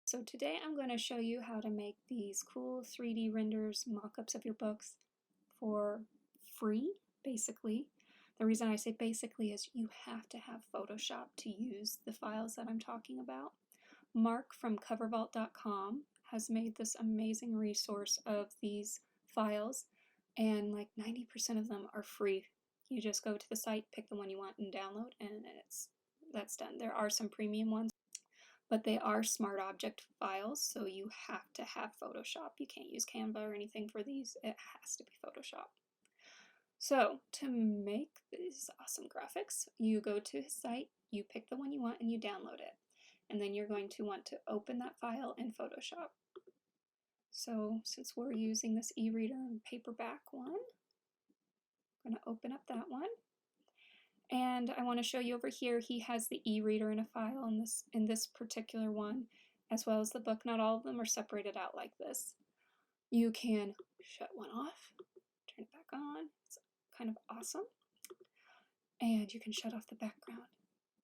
So today I'm going to show you how to make these cool 3D renders, mock-ups of your books for free, basically. The reason I say basically is you have to have Photoshop to use the files that I'm talking about. Mark from covervault.com has made this amazing resource of these files, and like 90% of them are free. You just go to the site, pick the one you want, and download, and that's done. There are some premium ones, but they are smart object files, so you have to have Photoshop. You can't use Canva or anything for these. It has to be Photoshop. So to make these awesome graphics, you go to his site, you pick the one you want, and you download it. And then you're going to want to open that file in Photoshop. So since we're using this e-reader and paperback one, I'm going to open up that one. And I want to show you over here, he has the e-reader in a file in this particular one, as well as the book. Not all of them are separated out like this. You can shut one off, turn it back on. It's kind of awesome. And you can shut off the background,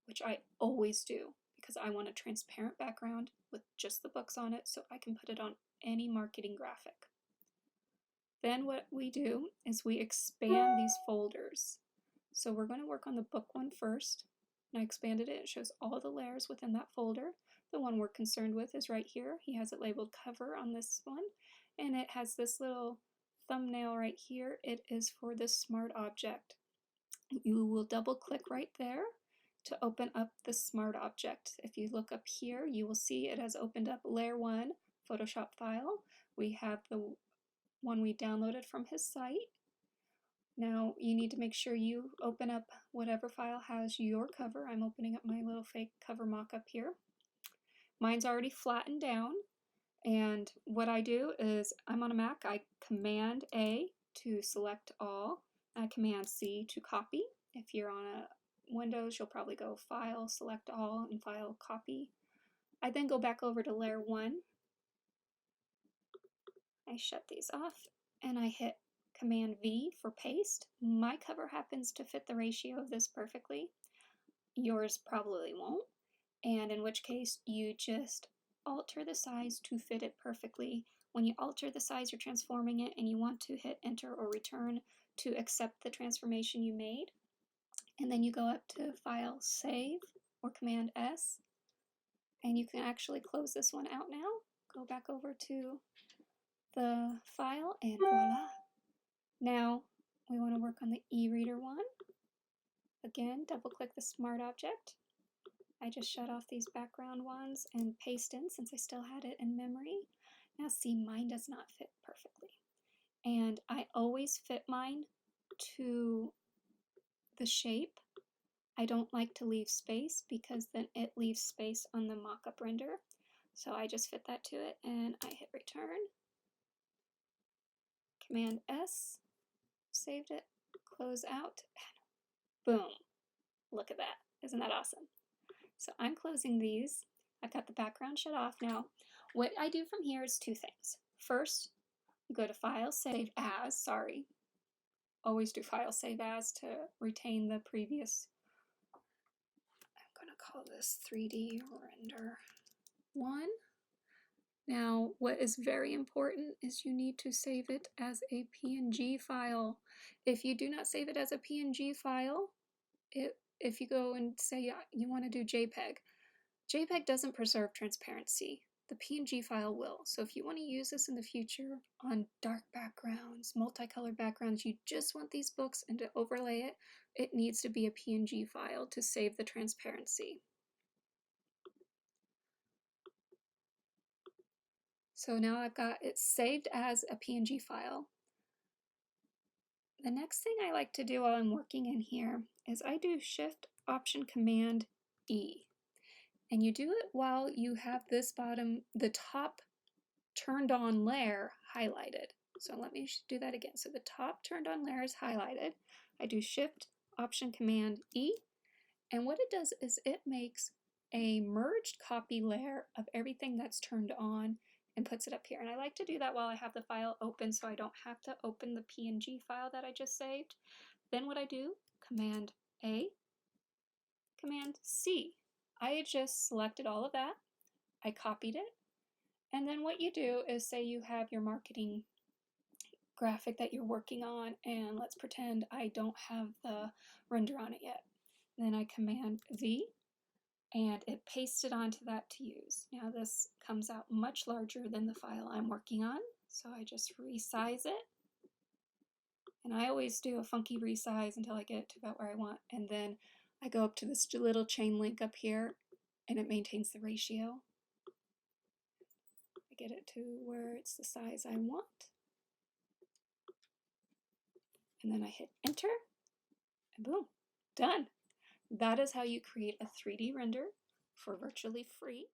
which I always do because I want a transparent background with just the books on it so I can put it on any marketing graphic. Then what we do is we expand these folders. So we're going to work on the book one first. And I expanded it. It shows all the layers within that folder. The one we're concerned with is right here. He has it labeled cover on this one. And it has this little thumbnail right here. It is for this smart object. You will double click right there to open up the smart object. If you look up here, you will see it has opened up layer 1 Photoshop file. We have the one we downloaded from his site. Now you need to make sure you open up whatever file has your cover. I'm opening up my little fake cover mock-up here. Mine's already flattened down, and what I do is I'm on a Mac. I Command A to select all. I Command C to copy. If you're on a Windows, you'll probably go File, Select All, and File, Copy. I then go back over to Layer 1. I shut these off, and I hit Command V for paste. My cover happens to fit the ratio of this perfectly. Yours probably won't, and in which case you just alter the size to fit it perfectly. When you alter the size, you're transforming it, and you want to hit Enter or Return to accept the transformation you made. And then you go up to File, Save, or Command S, and you can actually close this one out now. Go back over to the file, and voila. Now we want to work on the e-reader one. Again, double click the smart object. I just shut off these background ones and paste in since I still had it in memory. Now see, mine does not fit perfectly. And I always fit mine to the shape. I don't like to leave space because then it leaves space on the mock-up render. So I just fit that to it and I hit return. Command S, saved it, close out, and boom. Look at that. Isn't that awesome? So I'm closing these. I've got the background shut off now. What I do from here is two things. First, you go to File, Save As, sorry. Always do File, Save As to retain the previous. I'm going to call this 3D Render 1. Now, what is very important is you need to save it as a PNG file. If you do not save it as a PNG file, if you go and say you want to do JPEG, JPEG doesn't preserve transparency. The PNG file will. So if you want to use this in the future on dark backgrounds, multicolored backgrounds, you just want these books and to overlay it, it needs to be a PNG file to save the transparency. So now I've got it saved as a PNG file. The next thing I like to do while I'm working in here is I do Shift Option Command E. And you do it while you have this the top turned on layer highlighted. So let me do that again. So the top turned on layer is highlighted. I do Shift Option Command E. And what it does is it makes a merged copy layer of everything that's turned on and puts it up here. And I like to do that while I have the file open so I don't have to open the PNG file that I just saved. Then what I do, Command A, Command C. I had just selected all of that. I copied it. And then what you do is say you have your marketing graphic that you're working on, and let's pretend I don't have the render on it yet. Then I Command V, and it pastes it onto that to use. Now this comes out much larger than the file I'm working on, so I just resize it. And I always do a funky resize until I get it to about where I want, and then I go up to this little chain link up here, and it maintains the ratio. I get it to where it's the size I want. And then I hit enter, and boom, done. That is how you create a 3D render for virtually free.